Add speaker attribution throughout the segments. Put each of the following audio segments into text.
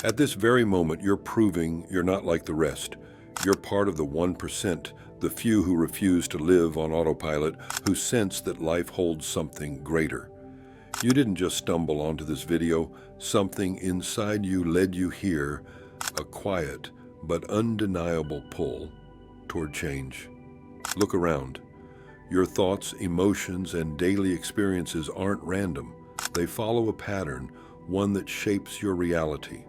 Speaker 1: At this very moment, you're proving you're not like the rest. You're part of the 1%, the few who refuse to live on autopilot, who sense that life holds something greater. You didn't just stumble onto this video. Something inside you led you here, a quiet but undeniable pull toward change. Look around. Your thoughts, emotions, and daily experiences aren't random. They follow a pattern, one that shapes your reality.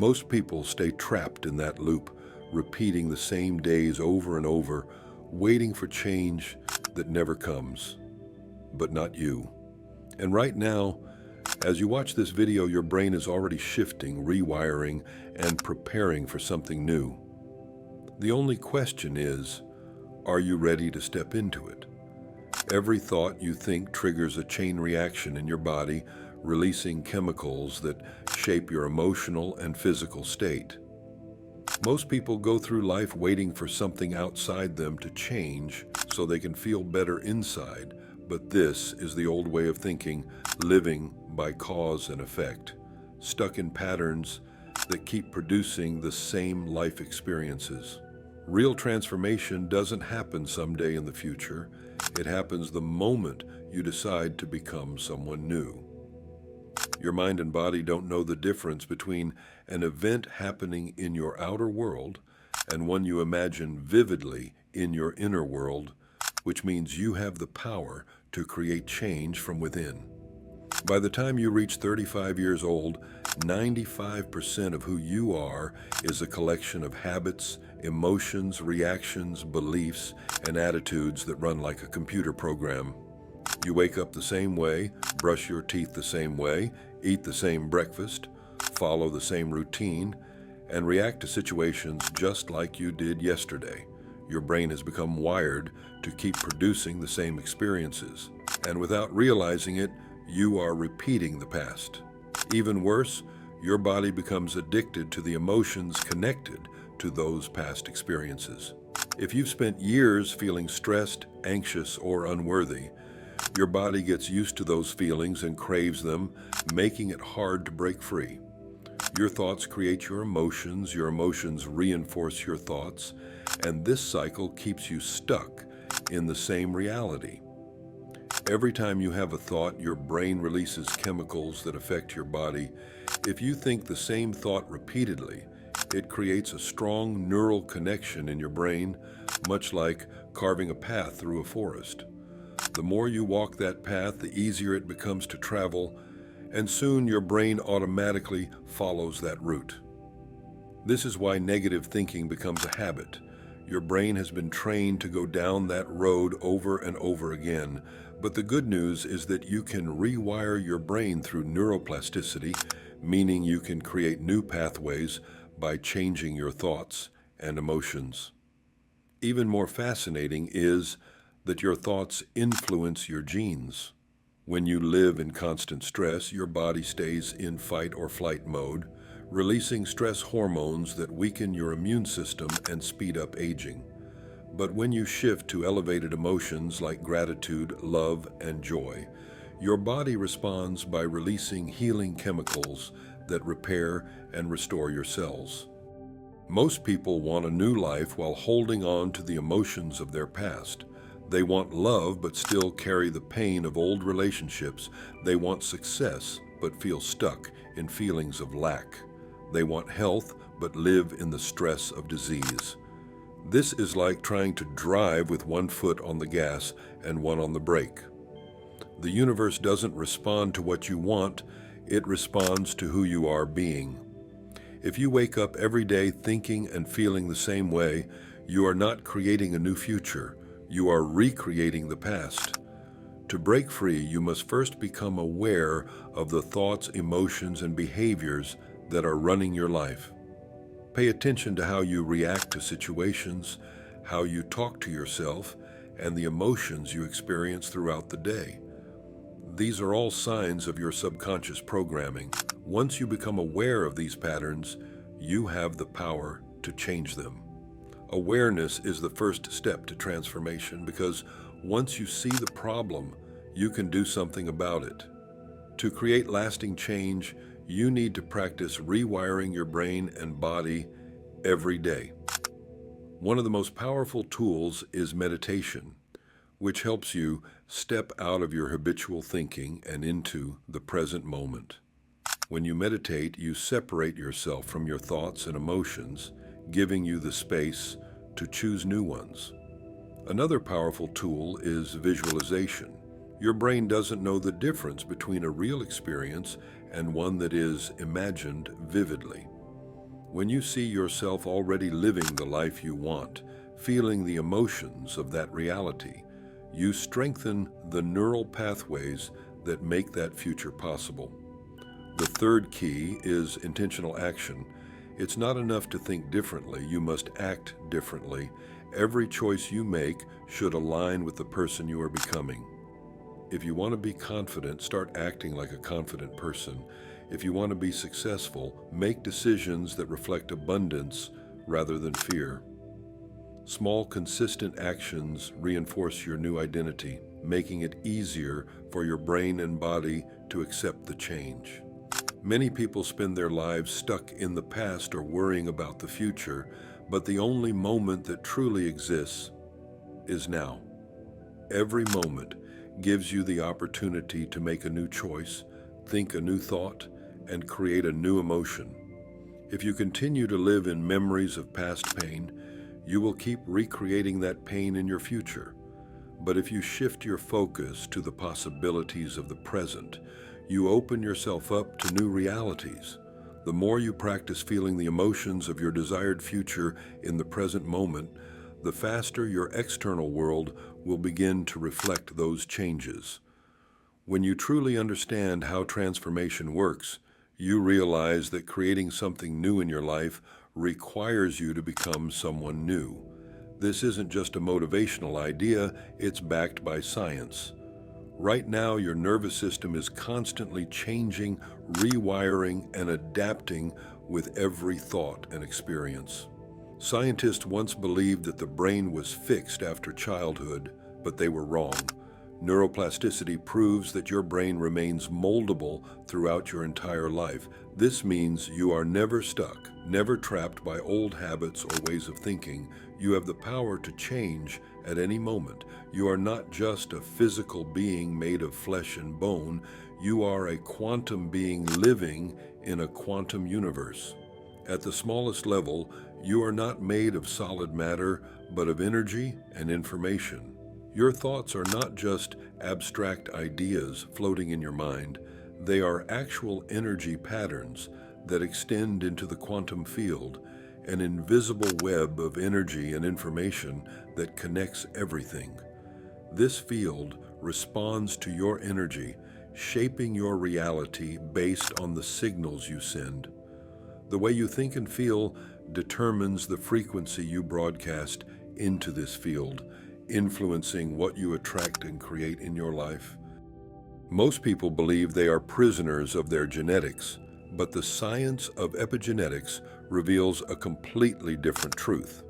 Speaker 1: Most people stay trapped in that loop, repeating the same days over and over, waiting for change that never comes. But not you. And right now, as you watch this video, your brain is already shifting, rewiring, and preparing for something new. The only question is, are you ready to step into it? Every thought you think triggers a chain reaction in your body, releasing chemicals that shape your emotional and physical state. Most people go through life waiting for something outside them to change so they can feel better inside, but this is the old way of thinking, living by cause and effect, stuck in patterns that keep producing the same life experiences. Real transformation doesn't happen someday in the future. It happens the moment you decide to become someone new. Your mind and body don't know the difference between an event happening in your outer world and one you imagine vividly in your inner world, which means you have the power to create change from within. By the time you reach 35 years old, 95% of who you are is a collection of habits, emotions, reactions, beliefs, and attitudes that run like a computer program. You wake up the same way, brush your teeth the same way, eat the same breakfast, follow the same routine, and react to situations just like you did yesterday. Your brain has become wired to keep producing the same experiences. And without realizing it, you are repeating the past. Even worse, your body becomes addicted to the emotions connected to those past experiences. If you've spent years feeling stressed, anxious, or unworthy, your body gets used to those feelings and craves them, making it hard to break free. Your thoughts create your emotions reinforce your thoughts, and this cycle keeps you stuck in the same reality. Every time you have a thought, your brain releases chemicals that affect your body. If you think the same thought repeatedly, it creates a strong neural connection in your brain, much like carving a path through a forest. The more you walk that path, the easier it becomes to travel, and soon your brain automatically follows that route. This is why negative thinking becomes a habit. Your brain has been trained to go down that road over and over again, but the good news is that you can rewire your brain through neuroplasticity, meaning you can create new pathways by changing your thoughts and emotions. Even more fascinating is that your thoughts influence your genes. When you live in constant stress, your body stays in fight or flight mode, releasing stress hormones that weaken your immune system and speed up aging. But when you shift to elevated emotions like gratitude, love, and joy, your body responds by releasing healing chemicals that repair and restore your cells. Most people want a new life while holding on to the emotions of their past. They want love but still carry the pain of old relationships. They want success but feel stuck in feelings of lack. They want health but live in the stress of disease. This is like trying to drive with one foot on the gas and one on the brake. The universe doesn't respond to what you want, it responds to who you are being. If you wake up every day thinking and feeling the same way, you are not creating a new future. You are recreating the past. To break free, you must first become aware of the thoughts, emotions, and behaviors that are running your life. Pay attention to how you react to situations, how you talk to yourself, and the emotions you experience throughout the day. These are all signs of your subconscious programming. Once you become aware of these patterns, you have the power to change them. Awareness is the first step to transformation because once you see the problem, you can do something about it. To create lasting change, You need to practice rewiring your brain and body every day. One of the most powerful tools is meditation, which helps you step out of your habitual thinking and into the present moment. When you meditate, you separate yourself from your thoughts and emotions, giving you the space to choose new ones. Another powerful tool is visualization. Your brain doesn't know the difference between a real experience and one that is imagined vividly. When you see yourself already living the life you want, feeling the emotions of that reality, you strengthen the neural pathways that make that future possible. The third key is intentional action. It's not enough to think differently, you must act differently. Every choice you make should align with the person you are becoming. If you want to be confident, start acting like a confident person. If you want to be successful, make decisions that reflect abundance rather than fear. Small, consistent actions reinforce your new identity, making it easier for your brain and body to accept the change. Many people spend their lives stuck in the past or worrying about the future, but the only moment that truly exists is now. Every moment gives you the opportunity to make a new choice, think a new thought, and create a new emotion. If you continue to live in memories of past pain, you will keep recreating that pain in your future. But if you shift your focus to the possibilities of the present, you open yourself up to new realities. The more you practice feeling the emotions of your desired future in the present moment, the faster your external world will begin to reflect those changes. When you truly understand how transformation works, you realize that creating something new in your life requires you to become someone new. This isn't just a motivational idea, it's backed by science. Right now, your nervous system is constantly changing, rewiring, and adapting with every thought and experience. Scientists once believed that the brain was fixed after childhood, but they were wrong. Neuroplasticity proves that your brain remains moldable throughout your entire life. This means you are never stuck, never trapped by old habits or ways of thinking. You have the power to change at any moment. You are not just a physical being made of flesh and bone. You are a quantum being living in a quantum universe. At the smallest level, you are not made of solid matter, but of energy and information. Your thoughts are not just abstract ideas floating in your mind. They are actual energy patterns that extend into the quantum field, an invisible web of energy and information that connects everything. This field responds to your energy, shaping your reality based on the signals you send. The way you think and feel determines the frequency you broadcast into this field, influencing what you attract and create in your life. Most people believe they are prisoners of their genetics, but the science of epigenetics reveals a completely different truth.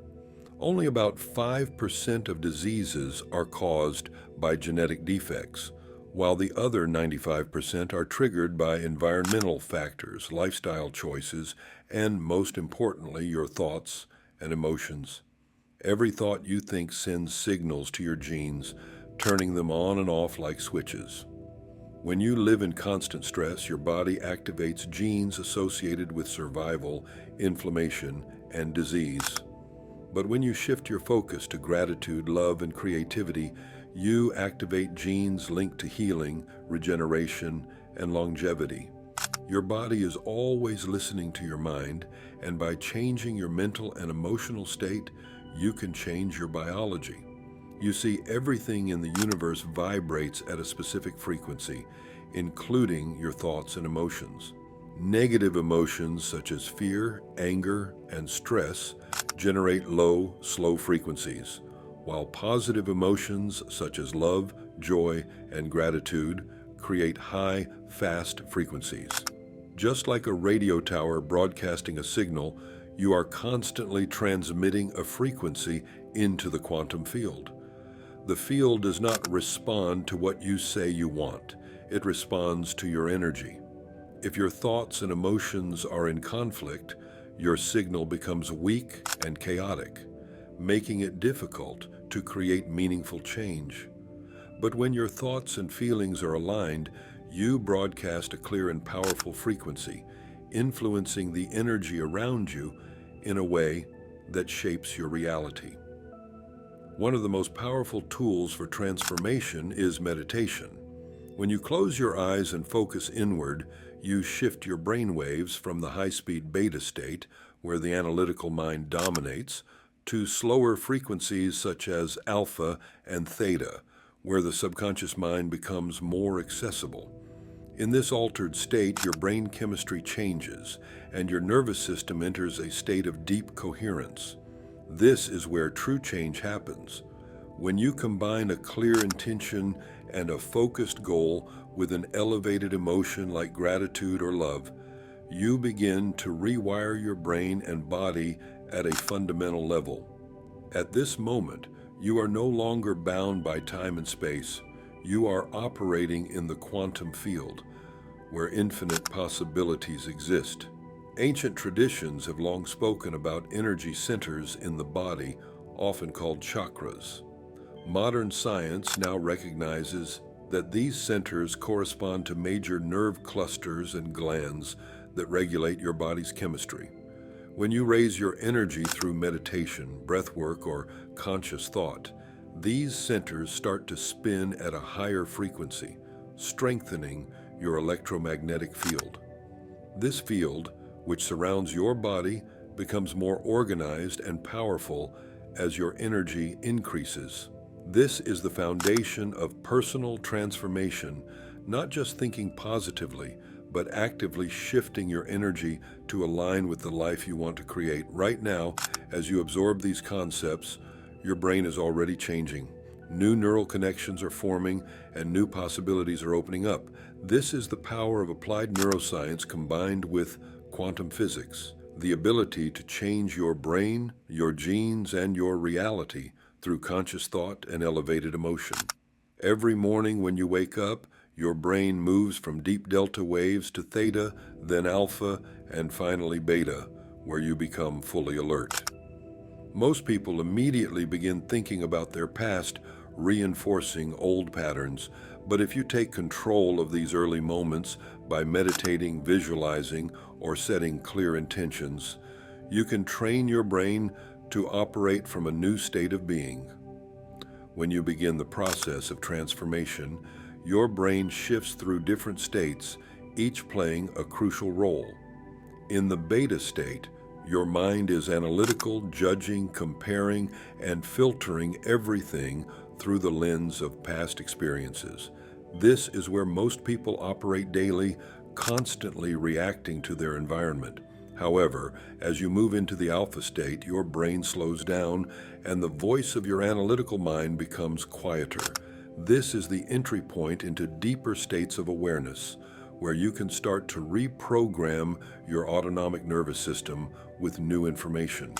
Speaker 1: Only about 5% of diseases are caused by genetic defects, while the other 95% are triggered by environmental factors, lifestyle choices, and most importantly, your thoughts and emotions. Every thought you think sends signals to your genes, turning them on and off like switches. When you live in constant stress, your body activates genes associated with survival, inflammation, and disease. But when you shift your focus to gratitude, love, and creativity, you activate genes linked to healing, regeneration, and longevity. Your body is always listening to your mind, and by changing your mental and emotional state, you can change your biology. You see, everything in the universe vibrates at a specific frequency, including your thoughts and emotions. Negative emotions such as fear, anger, and stress generate low, slow frequencies, while positive emotions such as love, joy, and gratitude create high, fast frequencies. Just like a radio tower broadcasting a signal, you are constantly transmitting a frequency into the quantum field. The field does not respond to what you say you want. It responds to your energy. If your thoughts and emotions are in conflict, your signal becomes weak and chaotic, making it difficult to create meaningful change. But when your thoughts and feelings are aligned, you broadcast a clear and powerful frequency, influencing the energy around you in a way that shapes your reality. One of the most powerful tools for transformation is meditation. When you close your eyes and focus inward, you shift your brain waves from the high-speed beta state, where the analytical mind dominates, to slower frequencies such as alpha and theta, where the subconscious mind becomes more accessible. In this altered state, your brain chemistry changes, and your nervous system enters a state of deep coherence. This is where true change happens. When you combine a clear intention and a focused goal with an elevated emotion like gratitude or love, you begin to rewire your brain and body at a fundamental level. At this moment, you are no longer bound by time and space. You are operating in the quantum field, where infinite possibilities exist. Ancient traditions have long spoken about energy centers in the body, often called chakras. Modern science now recognizes that these centers correspond to major nerve clusters and glands that regulate your body's chemistry. When you raise your energy through meditation, breathwork, or conscious thought, these centers start to spin at a higher frequency, strengthening your electromagnetic field. This field, which surrounds your body, becomes more organized and powerful as your energy increases. This is the foundation of personal transformation, not just thinking positively, but actively shifting your energy to align with the life you want to create. Right now, as you absorb these concepts, your brain is already changing. New neural connections are forming and new possibilities are opening up. This is the power of applied neuroscience combined with quantum physics, the ability to change your brain, your genes, and your reality through conscious thought and elevated emotion. Every morning when you wake up, your brain moves from deep delta waves to theta, then alpha, and finally beta, where you become fully alert. Most people immediately begin thinking about their past, reinforcing old patterns. But if you take control of these early moments by meditating, visualizing, or setting clear intentions, you can train your brain to operate from a new state of being. When you begin the process of transformation, your brain shifts through different states, each playing a crucial role. In the beta state, your mind is analytical, judging, comparing, and filtering everything through the lens of past experiences. This is where most people operate daily, constantly reacting to their environment. However, as you move into the alpha state, your brain slows down and the voice of your analytical mind becomes quieter. This is the entry point into deeper states of awareness, where you can start to reprogram your autonomic nervous system with new information.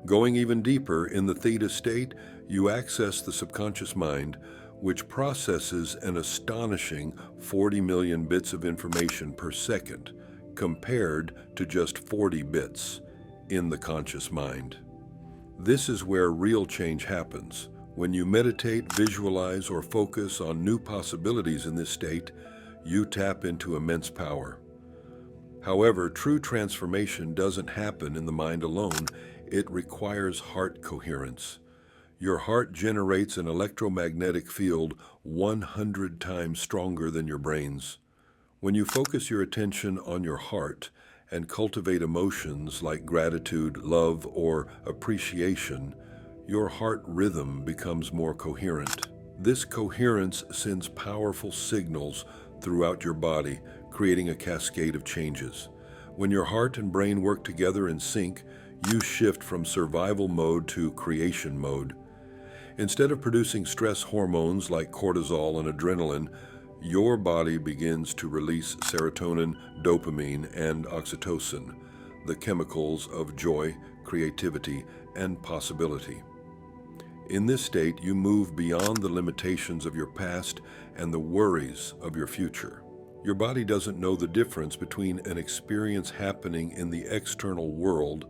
Speaker 1: Going even deeper, in the theta state, you access the subconscious mind, which processes an astonishing 40 million bits of information per second, compared to just 40 bits in the conscious mind. This is where real change happens. When you meditate, visualize, or focus on new possibilities in this state, you tap into immense power. However, true transformation doesn't happen in the mind alone. It requires heart coherence. Your heart generates an electromagnetic field 100 times stronger than your brain's. When you focus your attention on your heart and cultivate emotions like gratitude, love, or appreciation, your heart rhythm becomes more coherent. This coherence sends powerful signals throughout your body, creating a cascade of changes. When your heart and brain work together in sync, you shift from survival mode to creation mode. Instead of producing stress hormones like cortisol and adrenaline, your body begins to release serotonin, dopamine, and oxytocin, the chemicals of joy, creativity, and possibility. In this state, you move beyond the limitations of your past and the worries of your future. Your body doesn't know the difference between an experience happening in the external world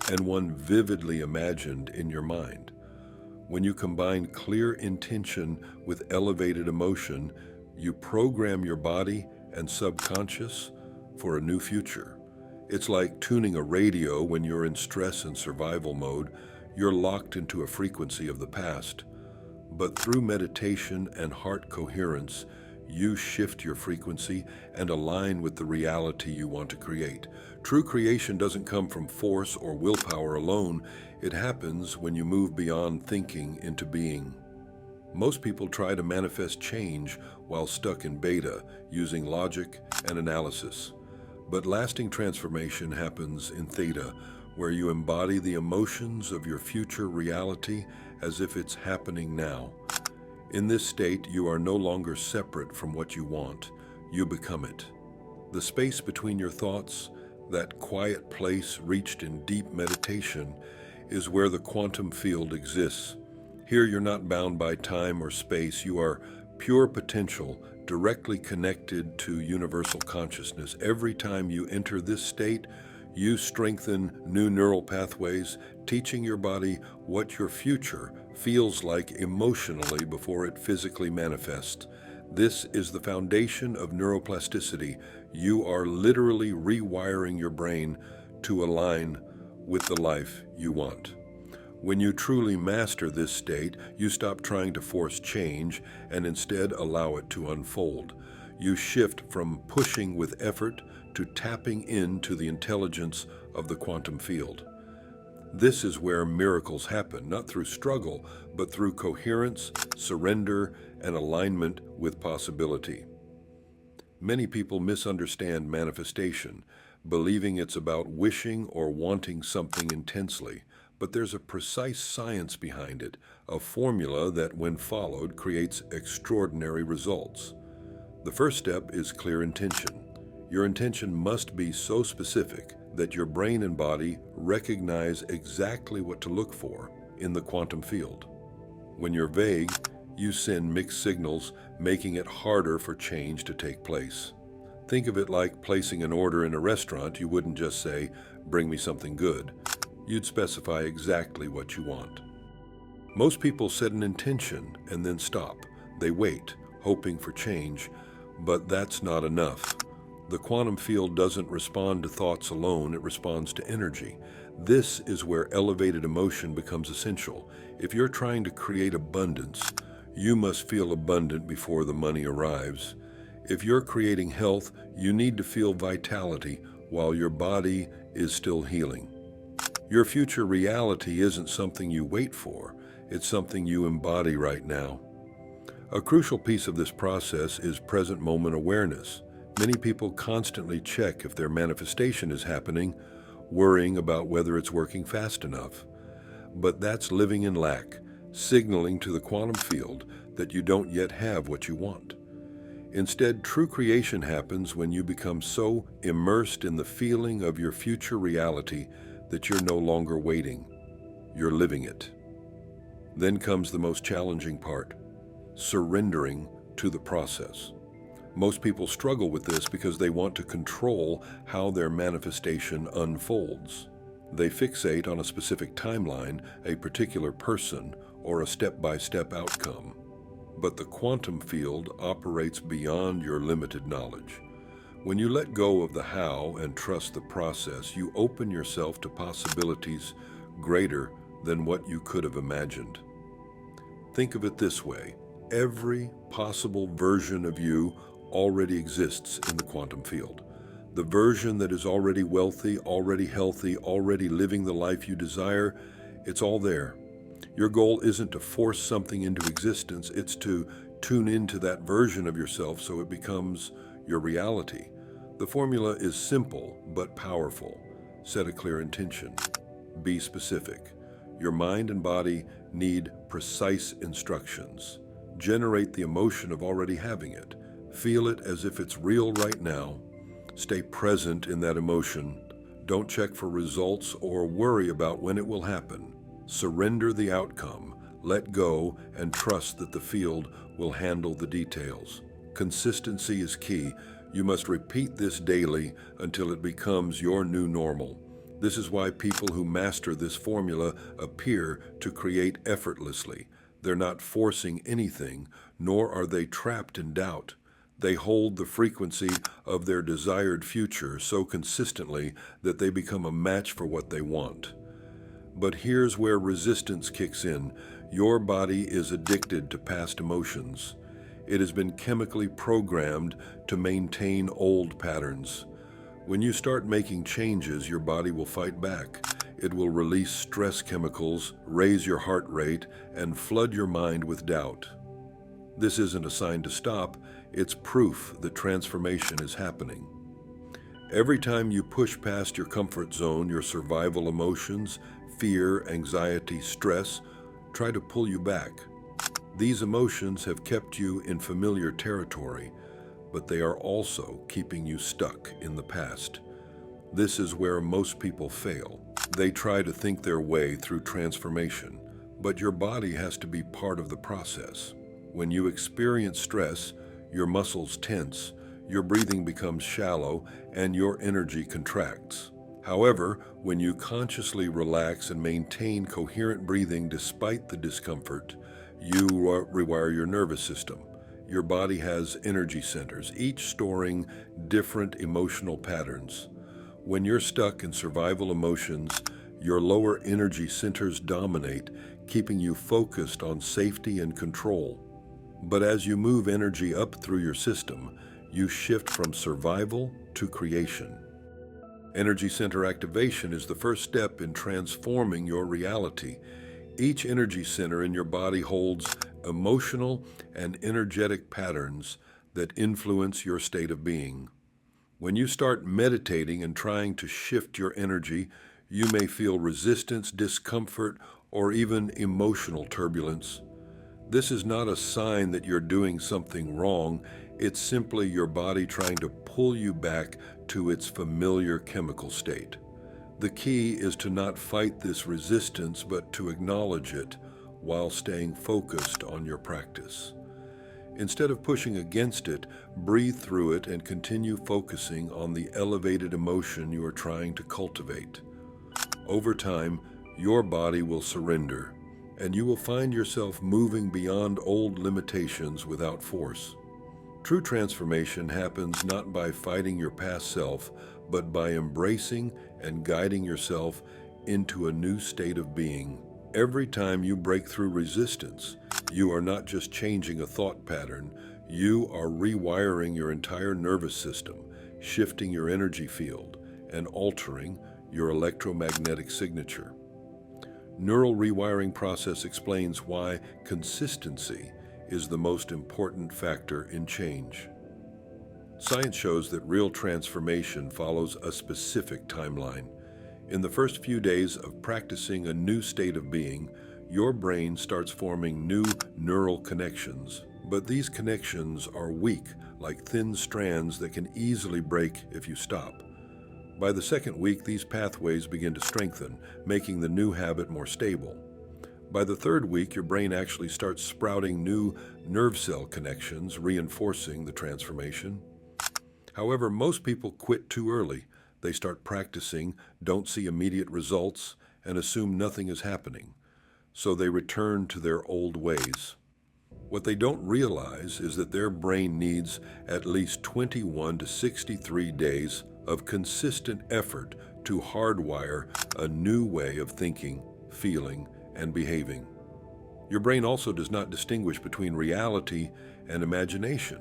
Speaker 1: and one vividly imagined in your mind. When you combine clear intention with elevated emotion, you program your body and subconscious for a new future. It's like tuning a radio when you're in stress and survival mode. You're locked into a frequency of the past. But through meditation and heart coherence, you shift your frequency and align with the reality you want to create. True creation doesn't come from force or willpower alone. It happens when you move beyond thinking into being. Most people try to manifest change while stuck in beta, using logic and analysis. But lasting transformation happens in theta, where you embody the emotions of your future reality as if it's happening now. In this state, you are no longer separate from what you want. You become it. The space between your thoughts, that quiet place reached in deep meditation, is where the quantum field exists. Here you're not bound by time or space. You are pure potential, directly connected to universal consciousness. Every time you enter this state, you strengthen new neural pathways, teaching your body what your future feels like emotionally before it physically manifests. This is the foundation of neuroplasticity. You are literally rewiring your brain to align with the life you want. When you truly master this state, you stop trying to force change and instead allow it to unfold. You shift from pushing with effort to tapping into the intelligence of the quantum field. This is where miracles happen, not through struggle, but through coherence, surrender, and alignment with possibility. Many people misunderstand manifestation, believing it's about wishing or wanting something intensely. But there's a precise science behind it, a formula that, when followed, creates extraordinary results. The first step is clear intention. Your intention must be so specific that your brain and body recognize exactly what to look for in the quantum field. When you're vague, you send mixed signals, making it harder for change to take place. Think of it like placing an order in a restaurant. You wouldn't just say, "Bring me something good." You'd specify exactly what you want. Most people set an intention and then stop. They wait, hoping for change, but that's not enough. The quantum field doesn't respond to thoughts alone, it responds to energy. This is where elevated emotion becomes essential. If you're trying to create abundance, you must feel abundant before the money arrives. If you're creating health, you need to feel vitality while your body is still healing. Your future reality isn't something you wait for, it's something you embody right now. A crucial piece of this process is present moment awareness. Many people constantly check if their manifestation is happening, worrying about whether it's working fast enough. But that's living in lack, signaling to the quantum field that you don't yet have what you want. Instead, true creation happens when you become so immersed in the feeling of your future reality that you're no longer waiting, you're living it. Then comes the most challenging part, surrendering to the process. Most people struggle with this because they want to control how their manifestation unfolds. They fixate on a specific timeline, a particular person, or a step-by-step outcome. But the quantum field operates beyond your limited knowledge. When you let go of the how and trust the process, you open yourself to possibilities greater than what you could have imagined. Think of it this way: every possible version of you already exists in the quantum field. The version that is already wealthy, already healthy, already living the life you desire, it's all there. Your goal isn't to force something into existence, it's to tune into that version of yourself so it becomes your reality. The formula is simple but powerful. Set a clear intention. Be specific. Your mind and body need precise instructions. Generate the emotion of already having it. Feel it as if it's real right now. Stay present in that emotion. Don't check for results or worry about when it will happen. Surrender the outcome. Let go and trust that the field will handle the details. Consistency is key. You must repeat this daily until it becomes your new normal. This is why people who master this formula appear to create effortlessly. They're not forcing anything, nor are they trapped in doubt. They hold the frequency of their desired future so consistently that they become a match for what they want. But here's where resistance kicks in. Your body is addicted to past emotions. It has been chemically programmed to maintain old patterns. When you start making changes, your body will fight back. It will release stress chemicals, raise your heart rate, and flood your mind with doubt. This isn't a sign to stop, it's proof that transformation is happening. Every time you push past your comfort zone, your survival emotions, fear, anxiety, stress, try to pull you back. These emotions have kept you in familiar territory, but they are also keeping you stuck in the past. This is where most people fail. They try to think their way through transformation, but your body has to be part of the process. When you experience stress, your muscles tense, your breathing becomes shallow, and your energy contracts. However, when you consciously relax and maintain coherent breathing despite the discomfort, you rewire your nervous system. Your body has energy centers, each storing different emotional patterns. When you're stuck in survival emotions, your lower energy centers dominate, keeping you focused on safety and control. But as you move energy up through your system, you shift from survival to creation. Energy center activation is the first step in transforming your reality. Each energy center in your body holds emotional and energetic patterns that influence your state of being. When you start meditating and trying to shift your energy, you may feel resistance, discomfort, or even emotional turbulence. This is not a sign that you're doing something wrong. It's simply your body trying to pull you back to its familiar chemical state. The key is to not fight this resistance, but to acknowledge it while staying focused on your practice. Instead of pushing against it, breathe through it and continue focusing on the elevated emotion you are trying to cultivate. Over time, your body will surrender, and you will find yourself moving beyond old limitations without force. True transformation happens not by fighting your past self, but by embracing and guiding yourself into a new state of being. Every time you break through resistance, you are not just changing a thought pattern, you are rewiring your entire nervous system, shifting your energy field, and altering your electromagnetic signature. Neural rewiring process explains why consistency is the most important factor in change. Science shows that real transformation follows a specific timeline. In the first few days of practicing a new state of being, your brain starts forming new neural connections. But these connections are weak, like thin strands that can easily break if you stop. By the second week, these pathways begin to strengthen, making the new habit more stable. By the third week, your brain actually starts sprouting new nerve cell connections, reinforcing the transformation. However, most people quit too early. They start practicing, don't see immediate results, and assume nothing is happening. So they return to their old ways. What they don't realize is that their brain needs at least 21 to 63 days of consistent effort to hardwire a new way of thinking, feeling, and behaving. Your brain also does not distinguish between reality and imagination.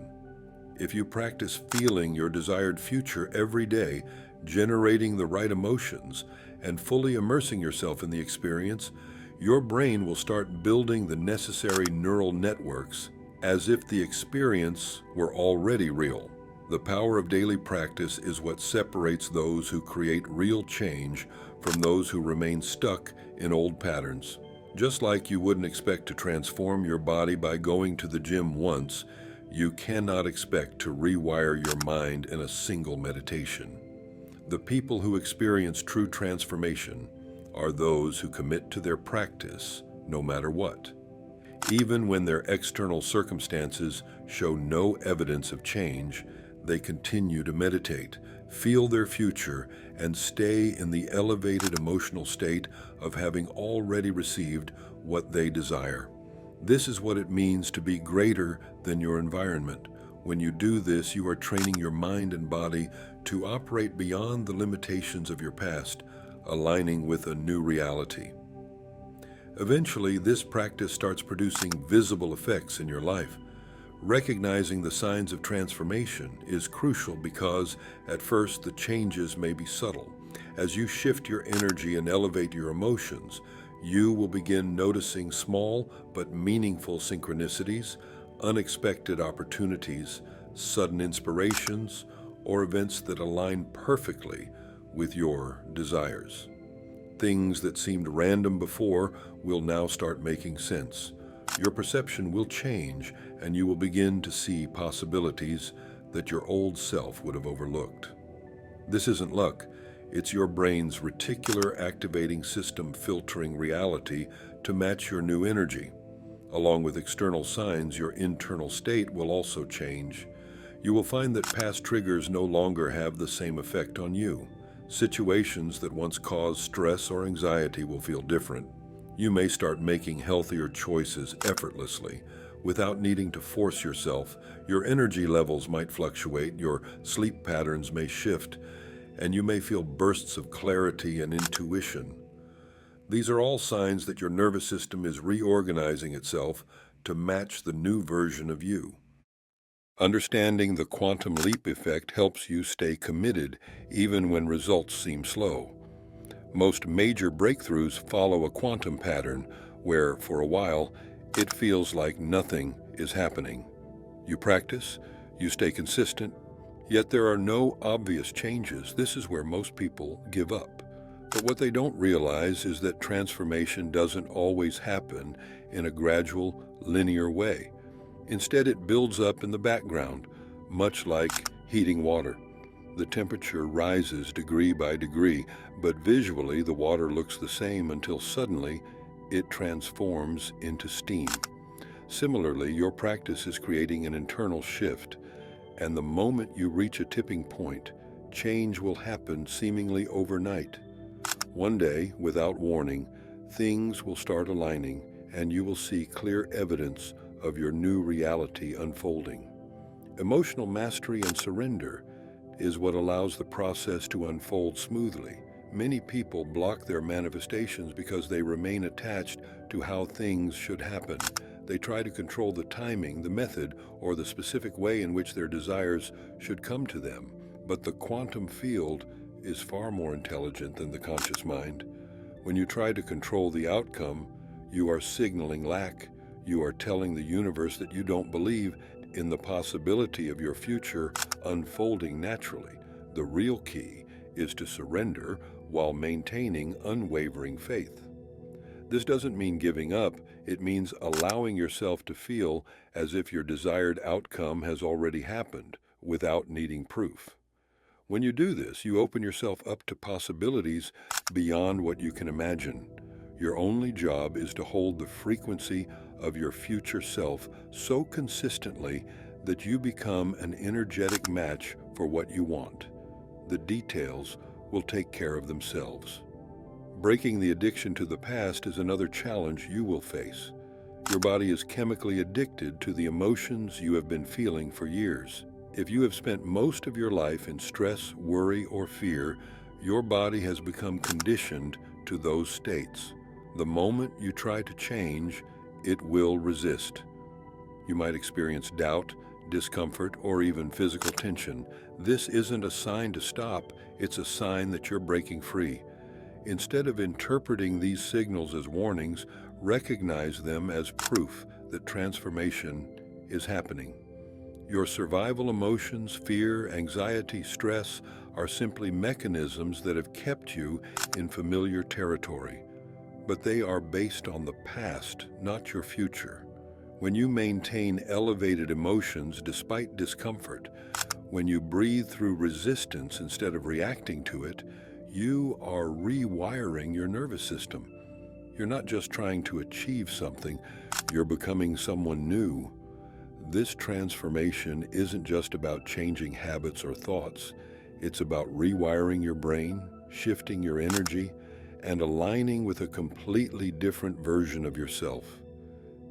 Speaker 1: If you practice feeling your desired future every day, generating the right emotions, and fully immersing yourself in the experience, your brain will start building the necessary neural networks as if the experience were already real. The power of daily practice is what separates those who create real change from those who remain stuck in old patterns. Just like you wouldn't expect to transform your body by going to the gym once, you cannot expect to rewire your mind in a single meditation. The people who experience true transformation are those who commit to their practice no matter what. Even when their external circumstances show no evidence of change, They continue to meditate, feel their future, and stay in the elevated emotional state of having already received what they desire. This is what it means to be greater than your environment. When you do this, you are training your mind and body to operate beyond the limitations of your past, aligning with a new reality. Eventually, this practice starts producing visible effects in your life. Recognizing the signs of transformation is crucial because, at first, the changes may be subtle. As you shift your energy and elevate your emotions, you will begin noticing small but meaningful synchronicities, unexpected opportunities, sudden inspirations, or events that align perfectly with your desires. Things that seemed random before will now start making sense. Your perception will change, and you will begin to see possibilities that your old self would have overlooked. This isn't luck. It's your brain's reticular activating system filtering reality to match your new energy. Along with external signs, your internal state will also change. You will find that past triggers no longer have the same effect on you. Situations that once caused stress or anxiety will feel different. You may start making healthier choices effortlessly, without needing to force yourself. Your energy levels might fluctuate, your sleep patterns may shift, and you may feel bursts of clarity and intuition. These are all signs that your nervous system is reorganizing itself to match the new version of you. Understanding the quantum leap effect helps you stay committed even when results seem slow. Most major breakthroughs follow a quantum pattern where, for a while, it feels like nothing is happening. You practice, you stay consistent, yet there are no obvious changes. This is where most people give up. But what they don't realize is that transformation doesn't always happen in a gradual, linear way. Instead, it builds up in the background, much like heating water. The temperature rises degree by degree, but visually the water looks the same until suddenly it transforms into steam. Similarly, your practice is creating an internal shift, and the moment you reach a tipping point, change will happen seemingly overnight. One day, without warning, things will start aligning, and you will see clear evidence of your new reality unfolding. Emotional mastery and surrender is what allows the process to unfold smoothly. Many people block their manifestations because they remain attached to how things should happen. They try to control the timing, the method, or the specific way in which their desires should come to them. But the quantum field is far more intelligent than the conscious mind. When you try to control the outcome, you are signaling lack. You are telling the universe that you don't believe in the possibility of your future unfolding naturally. The real key is to surrender while maintaining unwavering faith. This doesn't mean giving up, it means allowing yourself to feel as if your desired outcome has already happened without needing proof. When you do this, you open yourself up to possibilities beyond what you can imagine. Your only job is to hold the frequency of your future self so consistently that you become an energetic match for what you want. The details will take care of themselves. Breaking the addiction to the past is another challenge you will face. Your body is chemically addicted to the emotions you have been feeling for years. If you have spent most of your life in stress, worry, or fear, your body has become conditioned to those states. The moment you try to change, it will resist. You might experience doubt, discomfort, or even physical tension. This isn't a sign to stop, it's a sign that you're breaking free. Instead of interpreting these signals as warnings, recognize them as proof that transformation is happening. Your survival emotions, fear, anxiety, stress, are simply mechanisms that have kept you in familiar territory. But they are based on the past, not your future. When you maintain elevated emotions despite discomfort, when you breathe through resistance instead of reacting to it, you are rewiring your nervous system. You're not just trying to achieve something, you're becoming someone new. This transformation isn't just about changing habits or thoughts. It's about rewiring your brain, shifting your energy, and aligning with a completely different version of yourself.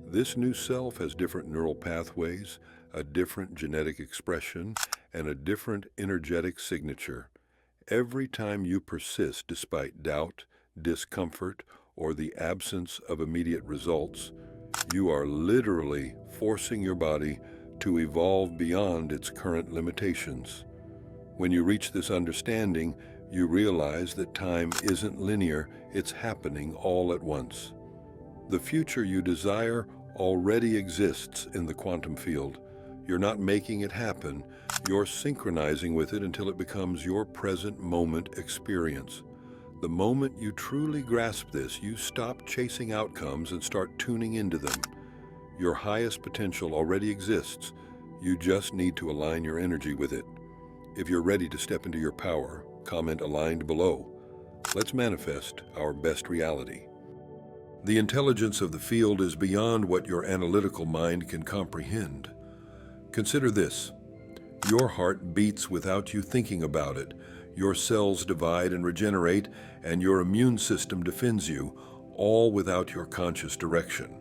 Speaker 1: This new self has different neural pathways, a different genetic expression, and a different energetic signature. Every time you persist despite doubt, discomfort, or the absence of immediate results, you are literally forcing your body to evolve beyond its current limitations. When you reach this understanding, you realize that time isn't linear, it's happening all at once. The future you desire already exists in the quantum field. You're not making it happen, you're synchronizing with it until it becomes your present moment experience. The moment you truly grasp this, you stop chasing outcomes and start tuning into them. Your highest potential already exists. You just need to align your energy with it. If you're ready to step into your power, comment aligned below. Let's manifest our best reality. The intelligence of the field is beyond what your analytical mind can comprehend. Consider this. Your heart beats without you thinking about it. Your cells divide and regenerate, and your immune system defends you, all without your conscious direction.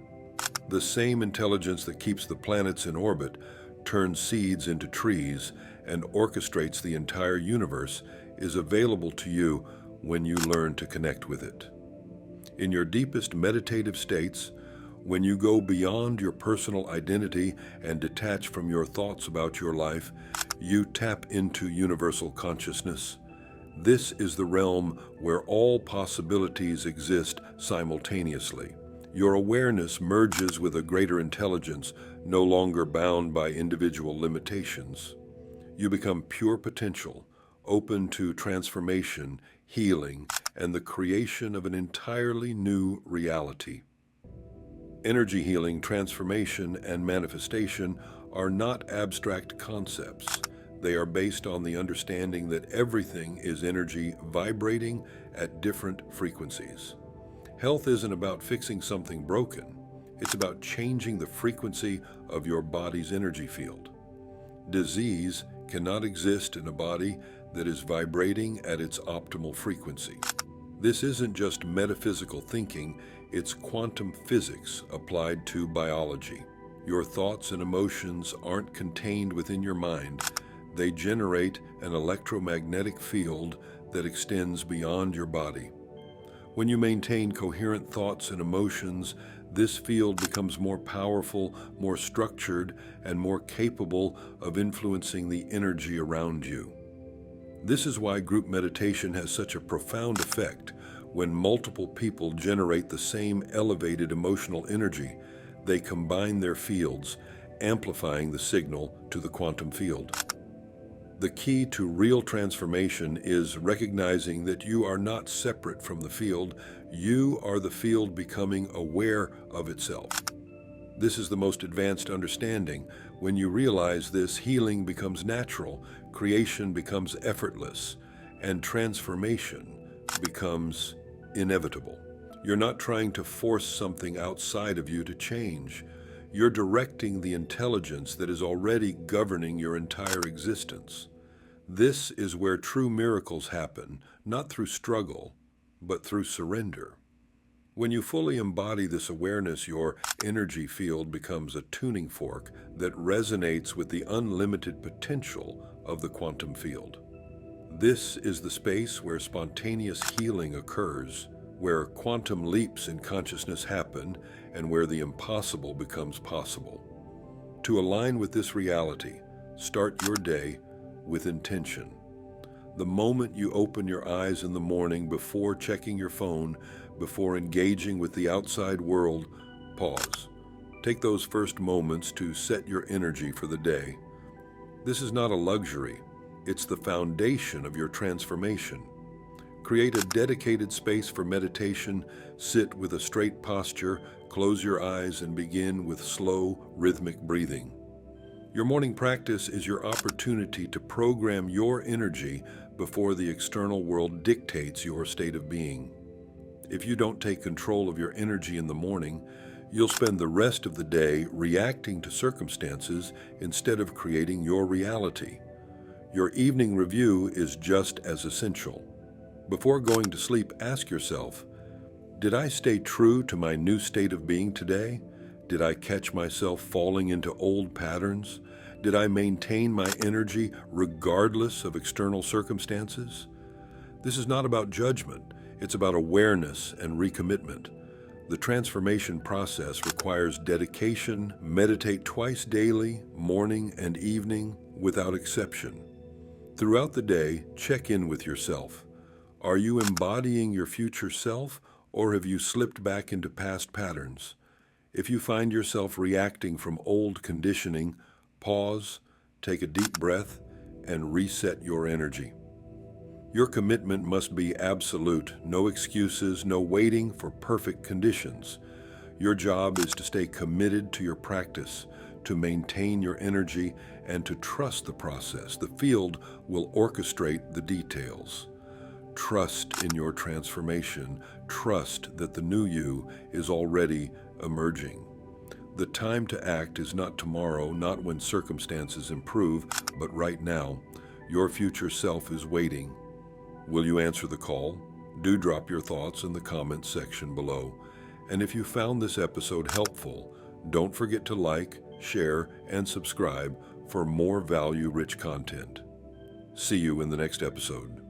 Speaker 1: The same intelligence that keeps the planets in orbit, turns seeds into trees, and orchestrates the entire universe is available to you when you learn to connect with it. In your deepest meditative states, when you go beyond your personal identity and detach from your thoughts about your life, you tap into universal consciousness. This is the realm where all possibilities exist simultaneously. Your awareness merges with a greater intelligence, no longer bound by individual limitations. You become pure potential, open to transformation, healing, and the creation of an entirely new reality. Energy healing, transformation, and manifestation are not abstract concepts. They are based on the understanding that everything is energy vibrating at different frequencies. Health isn't about fixing something broken. It's about changing the frequency of your body's energy field. Disease cannot exist in a body that is vibrating at its optimal frequency. This isn't just metaphysical thinking, it's quantum physics applied to biology. Your thoughts and emotions aren't contained within your mind. They generate an electromagnetic field that extends beyond your body. When you maintain coherent thoughts and emotions, this field becomes more powerful, more structured, and more capable of influencing the energy around you. This is why group meditation has such a profound effect. When multiple people generate the same elevated emotional energy, they combine their fields, amplifying the signal to the quantum field. The key to real transformation is recognizing that you are not separate from the field. You are the field becoming aware of itself. This is the most advanced understanding. When you realize this, healing becomes natural, creation becomes effortless, and transformation becomes inevitable. You're not trying to force something outside of you to change. You're directing the intelligence that is already governing your entire existence. This is where true miracles happen, not through struggle, but through surrender. When you fully embody this awareness, your energy field becomes a tuning fork that resonates with the unlimited potential of the quantum field. This is the space where spontaneous healing occurs, where quantum leaps in consciousness happen, and where the impossible becomes possible. To align with this reality, start your day with intention. The moment you open your eyes in the morning, before checking your phone, before engaging with the outside world, pause. Take those first moments to set your energy for the day. This is not a luxury. It's the foundation of your transformation. Create a dedicated space for meditation, sit with a straight posture, close your eyes, and begin with slow, rhythmic breathing. Your morning practice is your opportunity to program your energy before the external world dictates your state of being. If you don't take control of your energy in the morning, You'll spend the rest of the day reacting to circumstances instead of creating your reality. Your evening review is just as essential. Before going to sleep, ask yourself, did I stay true to my new state of being today? Did I catch myself falling into old patterns? Did I maintain my energy regardless of external circumstances? This is not about judgment. It's about awareness and recommitment. The transformation process requires dedication. Meditate twice daily, morning and evening, without exception. Throughout the day, check in with yourself. Are you embodying your future self, or have you slipped back into past patterns? If you find yourself reacting from old conditioning, pause, take a deep breath, and reset your energy. Your commitment must be absolute, no excuses, no waiting for perfect conditions. Your job is to stay committed to your practice, to maintain your energy, and to trust the process. The field will orchestrate the details. Trust in your transformation. Trust that the new you is already emerging. The time to act is not tomorrow, not when circumstances improve, but right now. Your future self is waiting. Will you answer the call? Do drop your thoughts in the comments section below. And if you found this episode helpful, don't forget to like, share, and subscribe for more value-rich content. See you in the next episode.